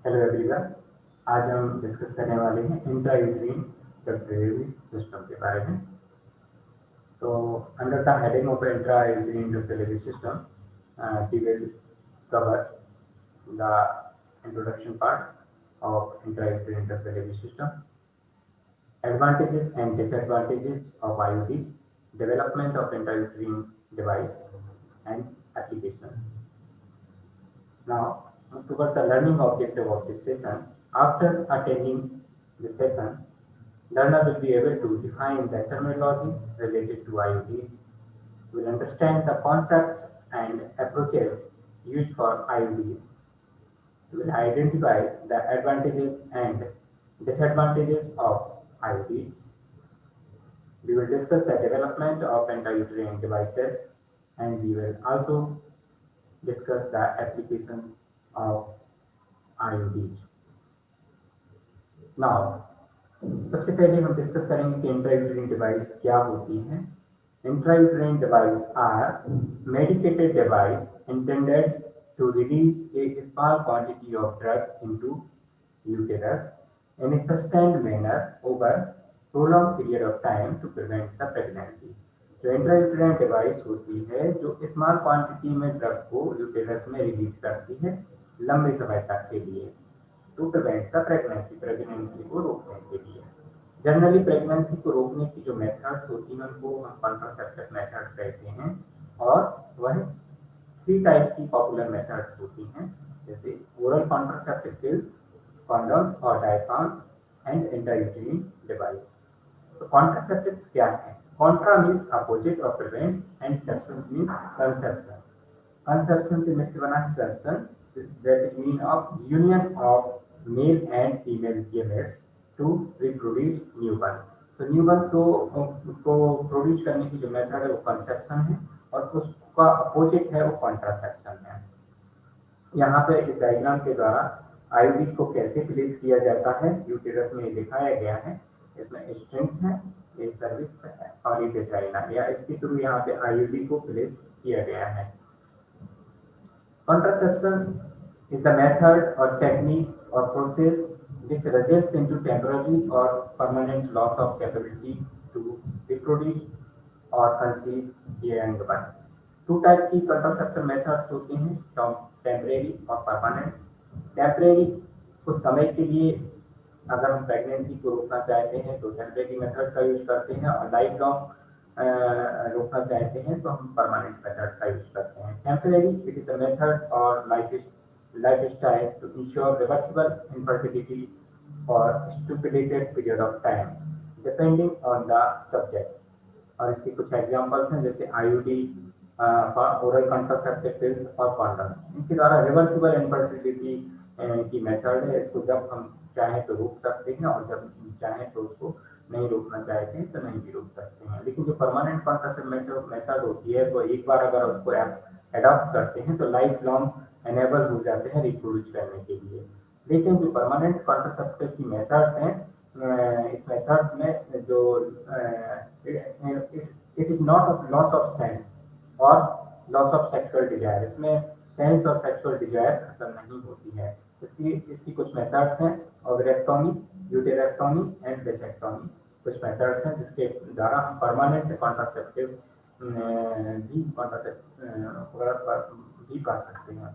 Hello everyone. आज हम discuss करने वाले हैं इंट्रा यूट्रीन ड्रग सिस्टम के बारे में। तो under the heading of intra uterine drug system we will cover the introduction part of intra uterine drug system, advantages and disadvantages of IUDs, development of intrauterine device and applications. Now, towards the learning objective of this session, after attending the session, learner will be able to define the terminology related to IUDs, will understand the concepts and approaches used for IUDs, will identify the advantages and disadvantages of IUDs. We will discuss the development of intrauterine devices, and we will also discuss the application of IUDs. Now, सबसे पहले हम discuss करेंगे कि intrauterine device क्या होती है। Intrauterine device are medicated device intended to release a small quantity of drug into uterus in a sustained manner over prolonged period of time to prevent the pregnancy. जो intrauterine device होती है जो small quantity में drug को uterus में release करती है लंबे समय तक के लिए, टू प्रिवेंट द प्रेगनेंसी को रोकने के लिए। जनरली प्रेगनेंसी को रोकने की जो मेथड्स होती हैं उनको हम कॉन्ट्रासेप्टिव मेथड कहते हैं, और वह 3 टाइप की पॉपुलर मेथड्स होती हैं, जैसे ओरल कॉन्ट्रासेप्टिव पिल्स, कॉन्डोम्स और डायफ्राम्स एंड इंट्रायूटेरिन डिवाइस। तो कॉन्ट्रासेप्टिव्स क्या है? Contra means opposite of prevent and ception means conception. Conception से मिलकर बना है ception, that is mean of union of male and female gametes to reproduce newborn। तो newborn को प्रोड्यूस करने की जो मेथड है वो कंसेप्शन है, और उसका अपोजिट है वो कॉन्ट्रासेप्शन है। यहाँ पे इस डायग्राम के द्वारा आईयूडी को कैसे प्लेस किया जाता है यूटेरस में दिखाया गया है। इसमें स्ट्रिंग्स है, ये सर्विक्स है और ये वेजाइना, या इसके थ्रू यहाँ पे आईयूडी को प्लेस किया गया है। Contraception is the method or technique or process which results into temporary or permanent loss of capability to reproduce or conceive a young one। 2 type की कंट्रासेप्टिव मेथड्स होती हैं, टेम्परेरी और परमानेंट। टेम्परेरी कुछ समय के लिए अगर हम प्रेगनेंसी को रोकना चाहते हैं तो टेम्परेरी मेथड का यूज करते हैं, और लाइफ लॉन्ग रोकना चाहते हैं तो हम परमानेंट मेथड का यूज करते हैं। Temporary it is the method और lifestyle to ensure reversible infertility for stipulated period of time depending on the subject. और इसके कुछ एग्जांपल्स हैं, जैसे आईयूडी, ओरल कॉन्ट्रासेप्टिव पिल्स और कॉन्डम। इनके द्वारा रिवर्सिबल इनफर्टिलिटी की मेथड है, इसको जब हम चाहें तो रोक सकते हैं और जब चाहें तो उसको नहीं रोकना चाहते हैं तो नहीं भी रोक सकते हैं। लेकिन जो परमानेंट कॉन्ट्रासेप्टिव मेथड होती है तो एक बार अगर उसको एडॉप्ट करते हैं तो लाइफ लॉन्ग एनेबल हो जाते हैं रिप्रोड्यूस करने के लिए। लेकिन जो परमानेंट कॉन्ट्रासेप्टिव की मेथड्स हैं, इस मेथड्स में जो it is not loss of sense और लॉस ऑफ सेक्सुअल डिजायर, इसमें सेंस और सेक्सुअल डिजायर खत्म नहीं होती है। इसकी कुछ मेथड्स हैं, ओवेरेक्टोमी, यूटेरेक्टोमी एंड वेसेक्टोमी। कुछ मेथड्स हैं जिसके द्वारा हम परमानेंट कॉन्ट्रासेप्टिव भी कर सकते हैं।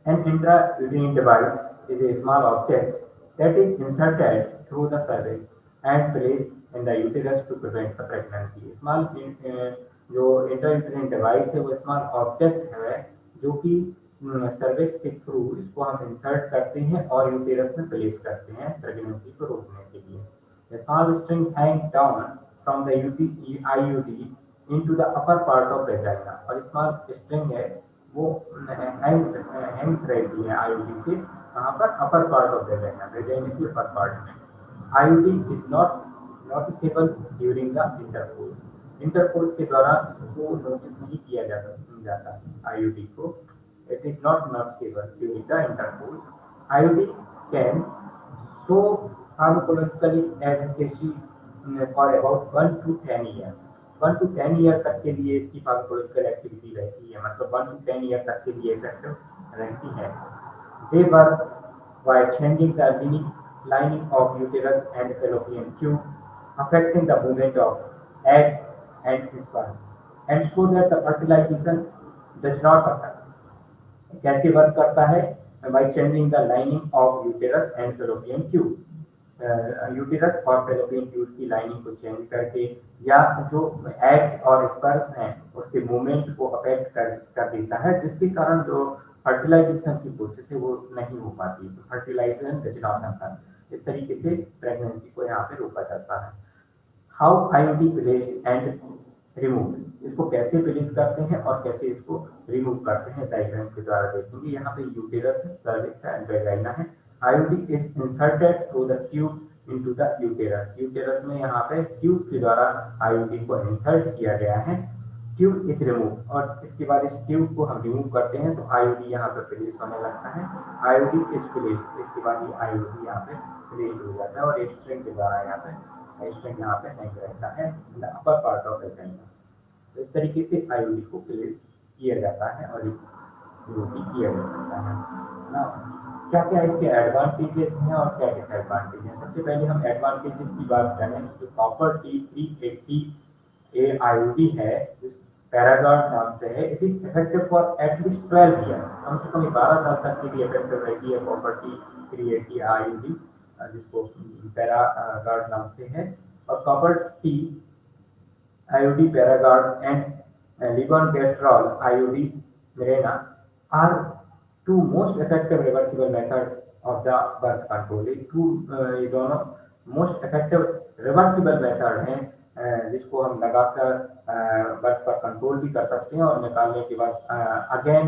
An intrauterine device is a small object that is inserted through the cervix and placed in the uterus to prevent the pregnancy। Small जो इंट्रायूटेरिन डिवाइस है वो स्मॉल ऑब्जेक्ट है जो कि सर्विक्स के थ्रू इसको हम इंसर्ट करते हैं और यूटेरस में प्लेस करते हैं प्रेगनेंसी को रोकने के लिए। Small string hang down from the IUD into the upper part of vagina. और स्मॉल स्ट्रिंग है वो हैंग्स रहती है आईयूडी से, कहाँ पर? Upper part of vagina, vagina की अपर पार्ट में। IUD is not noticeable during the intercourse. Intercourse के दौरान इसको नोटिस नहीं किया जाता आईयूडी को। It is not noticeable during the intercourse. IUD can show pharmacologically efficacy for about 1 to 10 year. 1 to 10 year तक के लिए इसकी फार्माकोलॉजिकल एक्टिविटी रहती है, मतलब 1 to 10 ईयर तक के लिए इफेक्टिव रहती है। They work by changing the lining of uterus and fallopian tube, affecting the movement of eggs and sperm, and so that the fertilization does not occur. कैसे work करता है? By changing the lining of uterus and fallopian tube. Uterus और fallopian tube की lining को change करके या जो eggs और स्पर्म हैं उसके मूवमेंट को अफेक्ट कर देता है, जिसके कारण जो फर्टिलाइजेशन की प्रोसेस है वो नहीं हो पाती, तो फर्टिलाइजेशन डज नॉट हैपन। इस तरीके से प्रेगनेंसी को यहाँ पे रोका जाता है। How IOD placed and remove, इसको कैसे प्लेस करते हैं और कैसे इसको रिमूव करते हैं डायग्राम के द्वारा देखेंगे। यहाँ पे यूटेरस है, सर्विक्स एंड वेजाइना है। IOD is inserted through the tube into the uterus. Uterus में यहाँ पे ट्यूब के द्वारा आईओडी को इंसर्ट किया गया है। ट्यूब इज रिमूव, और इसके बाद इस ट्यूब को हम रिमूव करते हैं तो आईओडी यहाँ पे प्लेस होने लगता है। आईओडी इज प्लेस, इसके बाद ये आईओडी यहाँ पे प्लेस हो जाता है और स्ट्रिंग के द्वारा यहाँ पे स्ट्रिंग यहाँ पे नहीं रहता है अपर पार्ट ऑफ वेजाइना। तो इस तरीके से आईओडी को प्लेस किया जाता है और यूज किया जा सकता है ना। क्या क्या इसके एडवांटेजेस हैं और क्या डिसएडवांटेज हैं? सबसे पहले हम एडवांटेजेस की बात करें तो कॉपर T380 ए आईओडी है, पैरागार्ड नाम से है। It is effective for at least 12 year, कम से कम 12 साल तक के लिए इफेक्टिव रहती है कॉपर T380 आईओडी, जिसको पैरागार्ड नाम से है। और copper T IUD ParaGard and levonorgestrel IUD Mirena are two most effective reversible method of the birth control. ये दोनों मोस्ट इफेक्टिव रिवर्सिबल मेथड हैं जिसको हम लगाकर बर्थ पर कंट्रोल भी कर सकते हैं और निकालने के बाद अगेन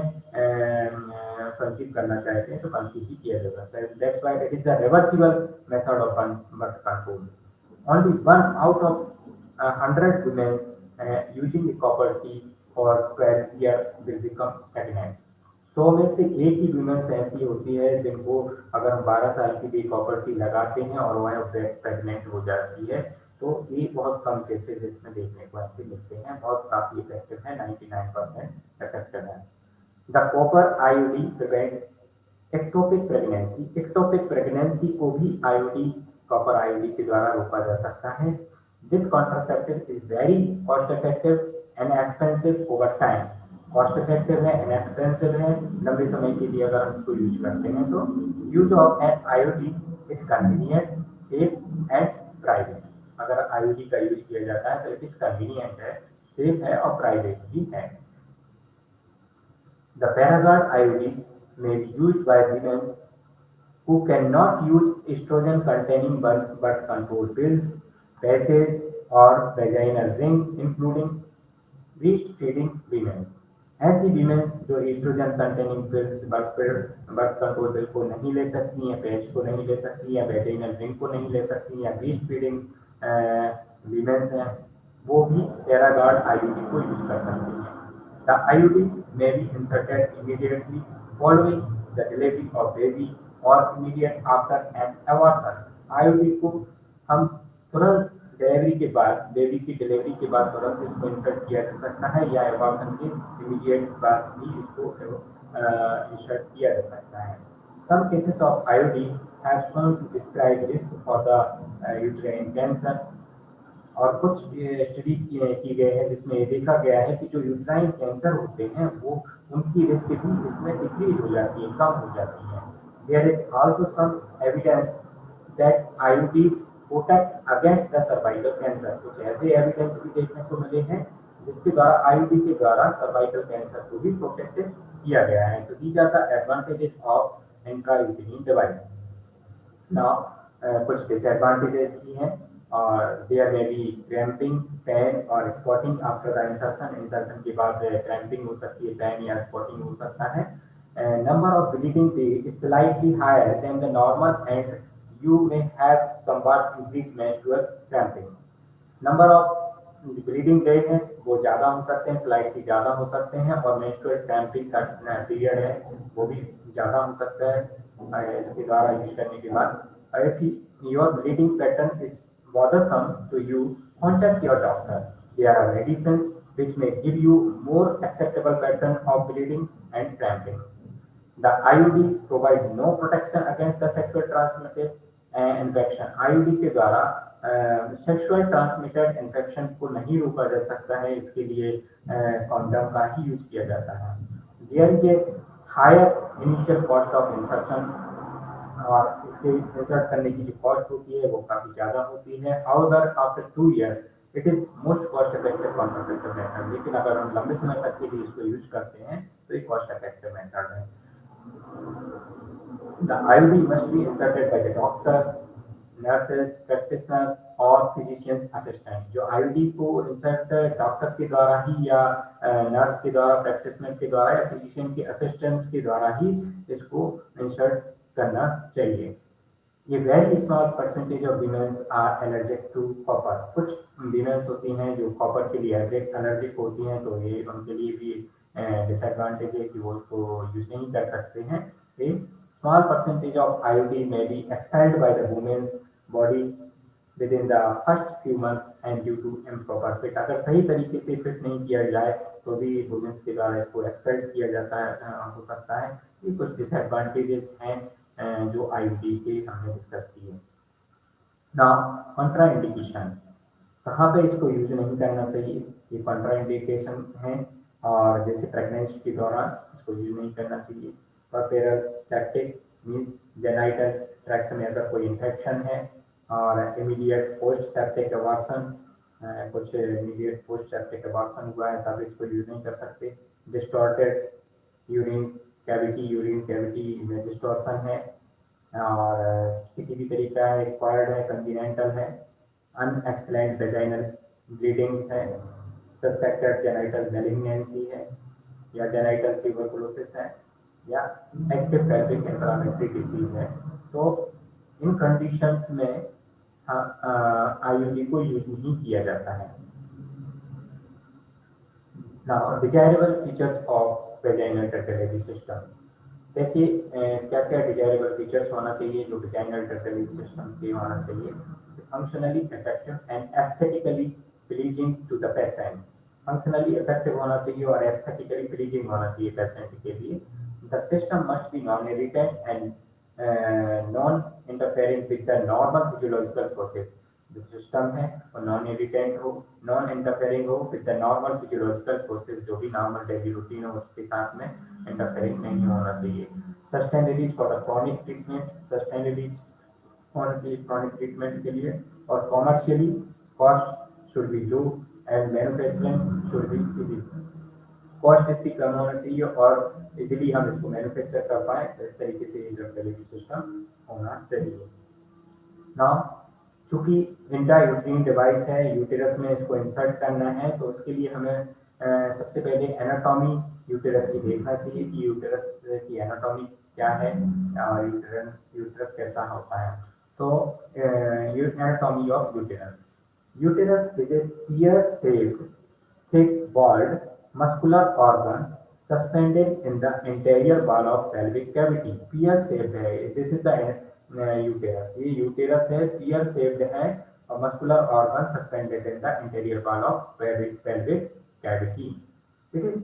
कंसीव करना चाहते हैं तो कंसीव भी किया जा सकता है। That's why it is the reversible method of birth control. Only 1 out of 100 women using the copper tea for 12 years will become pregnant। 100 में से एक ही वुमेन्स ऐसी होती है जिनको अगर हम 12 साल की भी कॉपर टी लगाते हैं और वह प्रेग्नेंट हो जाती है, तो ये बहुत कम केसेस इसमें देखने को ऐसे मिलते हैं। बहुत काफी इफेक्टिव है, 99% इफेक्टिव है। The copper IOD prevent ectopic pregnancy. Ectopic pregnancy को भी आईओडी कॉपर आईओडी के द्वारा रोका जा सकता है। This contraceptive is very cost effective and expensive over time. Cost effective है, इनएक्सपेंसिव है, लंबे समय के लिए अगर हम इसको यूज करते हैं तो। Use of an IUD is convenient, safe and private. अगर आईओडी का यूज किया जाता है तो इट इज कन्वीनियंट है, सेफ है और प्राइवेट भी है। The ParaGard IUD may be used by women who cannot use estrogen containing birth control pills, patches or vaginal ring, including breastfeeding women। ऐसी women जो estrogen containing pills birth control pill को नहीं ले सकती हैं, patch को नहीं ले सकती, या वेजाइनल रिंग को नहीं ले सकती, या ब्रेस्ट फीडिंग वीमेंस हैं, वो भी पैरागार्ड आईओडी को यूज कर सकती हैं। The IOD may be inserted immediately following the delivery of baby or immediate after an abortion। IOD को हम तुरंत डिलीवरी के बाद, बेबी की डिलीवरी के बाद तुरंत इसको इंसर्ट किया जा सकता है, या एबॉर्शन के इमीडिएट बाद भी इसको इंसर्ट किया जा सकता है। Some cases of IUD have shown to describe risk for the uterine cancer। और कुछ स्टडी की गए हैं जिसमें ये देखा गया है कि जो यूट्राइन कैंसर होते हैं वो उनकी रिस्क भी इसमें डिक्रीज हो जाती है, कम हो जाती है। There is also some evidence that IUDs protect against the cervical cancer. कुछ ऐसे एविडेंस भी देखने को मिले हैं जिसके द्वारा आईयूडी के द्वारा सर्वाइकल कैंसर को भी प्रोटेक्ट किया गया है। तो these are the advantages of intrauterine device. Now कुछ डिसएडवांटेजेस भी हैं, और देयर में भी क्रैम्पिंग, पेन और spotting after the insertion. Insertion के बाद क्रैम्पिंग हो सकती है, पेन या स्पॉटिंग हो सकता है। Number of bleeding day is slightly higher than the normal and you may have somewhat increase menstrual cramping. Number of bleeding day है वो ज़्यादा हो सकते हैं, स्लाइटली ज़्यादा हो सकते हैं, और मेंस्ट्रुअल क्रैम्पिंग का पीरियड है वो भी ज़्यादा हो सकता है इसके द्वारा यूज करने के बाद। if your bleeding pattern is bothersome to you, contact your doctor। There are medicines which may give you more acceptable pattern of bleeding and cramping। The IUD provide no protection against the sexual transmitted infection. IUD के द्वारा sexual transmitted infection को नहीं रोका जा सकता है, इसके लिए कॉन्डम का ही यूज किया जाता है। There is a higher initial cost of insertion, और इसके इंसर्ट करने की जो कॉस्ट होती है वो काफी ज्यादा होती है। However after 2 year it is most cost effective contraceptive method, लेकिन अगर हम लंबे समय तक के लिए इसको यूज करते हैं तो ये कॉस्ट इफेक्टिव मेथड है। The IUD must be inserted by the doctor, nurses, practitioners और physician assistant। जो IUD को इंसर्ट डॉक्टर के द्वारा ही या नर्स के द्वारा, प्रैक्टिशनर के द्वारा या फिजिशियन के असिस्टेंट के द्वारा ही इसको इंसर्ट करना चाहिए। ये very small percentage of womens are allergic to copper. कुछ वीमेंस होती हैं जो कॉपर के लिए एलर्जिक होती हैं, तो ये उनके लिए भी डिसएडवांटेज है कि वो उसको यूज नहीं कर सकते हैं। Small percentage of IUD may be expelled by the women's body within the first few months and due to improper fit। अगर सही तरीके से फिट नहीं किया जाए तो भी वुमेन्स के द्वारा इसको एक्सपेल किया जाता है, हो सकता है। ये कुछ डिसएडवांटेजेस हैं जो IUD के हमने डिस्कस किए। नाउ कॉन्ट्रा इंडिकेशन, कहाँ पे इसको यूज नहीं करना चाहिए, ये कॉन्ट्रा इंडिकेशन है, और जैसे प्रेगनेंसी के दौरान इसको यूज नहीं करना चाहिए। परपेरल सेप्टिक मीन्स जेनाइटल ट्रैक्ट में अगर कोई इन्फेक्शन है, और इमीडिएट पोस्ट सेप्टिक अबॉर्शन, कुछ इमीडिएट पोस्ट सेप्टिक अबॉर्शन हुआ है तब इसको यूज नहीं कर सकते। डिस्टॉर्टेड यूरिन कैविटी में डिस्टॉर्शन है, और किसी भी तरीका है, एक्वायर्ड है, कंटिनेंटल है, अनएक्सप्लेन्ड वेजाइनल ब्लीडिंग है, सस्पेक्टेड जेनाइटल मैलिग्नेंसी है, या जेनाइटल ट्यूबरकुलोसिस है, या एक्टिव पेल्विक इंफ्लेमेटरी डिसीज है, तो इन कंडीशंस में IUD को यूज नहीं किया जाता है। Now desirable features of vaginal टर्टिलिटी सिस्टम, कैसे क्या क्या डिजायरेबल फीचर्स होना चाहिए जो वेजाइनल टर्टिलिटी सिस्टम के होना चाहिए। Functionally effective and esthetically pleasing to the patient, functionally effective होना चाहिए और एस्थेटिकली प्लीजिंग होना चाहिए पेशेंट के लिए। The system must be non irritant and non interfering with the normal physiological process. जो सिस्टम है वो नॉन इरिटेंट हो, नॉन इंटरफेयरिंग हो with the normal physiological process, जो भी नॉर्मल डेली रूटीन हो उसके साथ में इंटरफेयरिंग नहीं होना चाहिए। Sustain release for the chronic treatment, sustain release होना चाहिए क्रॉनिक ट्रीटमेंट के लिए। और commercially cost should be low and manufacturing should be easy, cost इसकी कम होना चाहिए और इजीली हम इसको मैन्युफैक्चर कर पाए, तो इस तरीके से इंटरफेयरिंग सिस्टम होना चाहिए। नाउ चूंकि इंट्रायूटेरिन डिवाइस है, यूटेरस में इसको इंसर्ट करना है, तो उसके लिए हमें सबसे पहले एनाटॉमी यूटेरस की देखना चाहिए कि यूटेरस की एनाटॉमी क्या है और यूटेरस कैसा होता है। तो anatomy of uterus, uterus is a pear shaped thick walled muscular organ suspended in the interior wall of pelvic cavity। pear shaped है, this is the uterus, ये uterus है, pear shaped है और muscular organ suspended in the interior wall of pelvic cavity। it is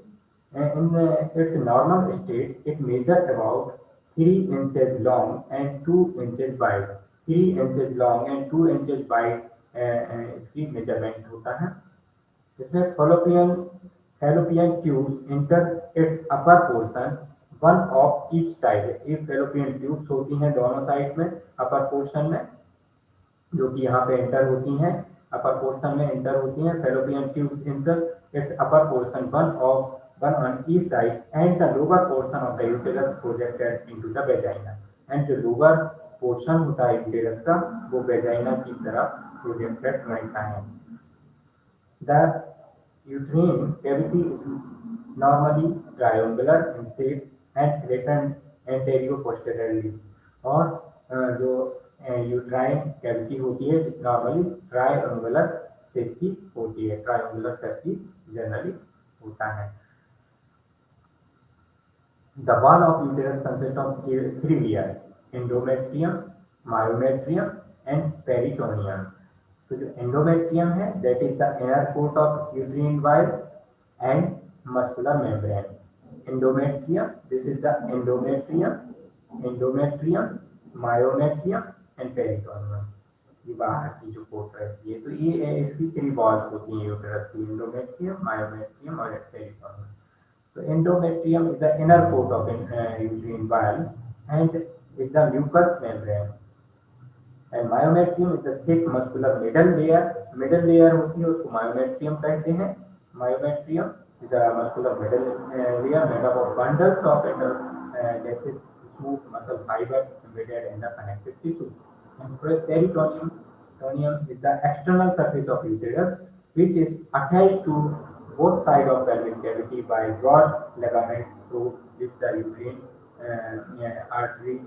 in its normal state it measure about 3 inches long and 2 inches wide, 3 inches long and 2 inches wide इसकी measurement होता है। इसमें fallopian tubes enter its upper portion, one of each side। ये fallopian tubes होती हैं दोनों side में, upper portion में, जो कि यहाँ पे एंटर होती हैं, अपर पोर्शन में एंटर होती हैं। fallopian tubes enter its upper portion, one on each side, and the lower portion of the uterus projected into the vagina। and जो lower portion होता है यूटेरस का वो वेजाइना की तरफ प्रोजेक्टेड रहता है। The uterine cavity is normally triangular in shape and flattened anterior-posteriorly। और जो यूट्राइन कैविटी होती है नॉर्मली ट्रायंगुलर शेप की होती है, ट्रायंगुलर शेप की जनरली होता है। The wall of uterus consists of 3 layers: endometrium, myometrium and peritoneum। तो जो एंडोमेट्रियम है that is the inner coat of uterine wall and muscular membrane, endometrium, this is the endometrium, myometrium and peritoneum। ये बाहर की जो coat रहती है, तो ये इसकी 3 वॉल्स होती हैं यूटेरस की, endometrium, myometrium और peritoneum। So endometrium is the inner coat of uterine wall and is the mucous membrane, and myometrium is the thick muscular middle layer। middle layer होती है उसको myometrium कहते हैं। myometrium is the muscular middle layer made up of bundles of gaseous smooth muscle fibers embedded in the connective tissue। And peritoneum is the external surface of uterus which is attached to both sides of pelvic cavity by broad ligaments through which the uterine arteries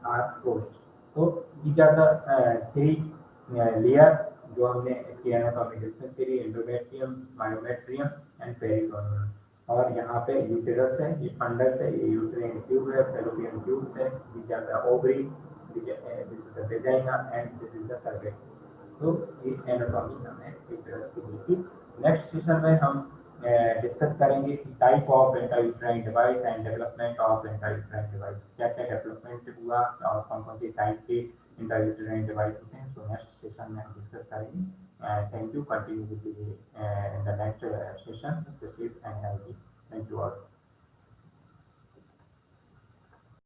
are crossed। तो these are the 3 layer जो हमने इसकी anatomy discuss करी, endometrium, myometrium and peritoneum. और यहाँ पे uterus है, ये फंडस है, ये यूटेरिन ट्यूब है, फैलोपियन ट्यूब्स है, these are the ovary, this is the vagina and this is the cervix। तो ये एनाटॉमी हमें यूटेरस की दी थी। नेक्स्ट सेशन में हम डिस्कस करेंगे type of intrauterine device and development of intrauterine device, क्या क्या डेवलपमेंट हुआ और कौन कौन सी टाइप के इंट्रायूटेराइन डिवाइस होते हैं। सो नेक्स्ट सेशन में हम डिस्कस करेंगे। Thank you, continue with the next session, stay safe and healthy. Thank you all.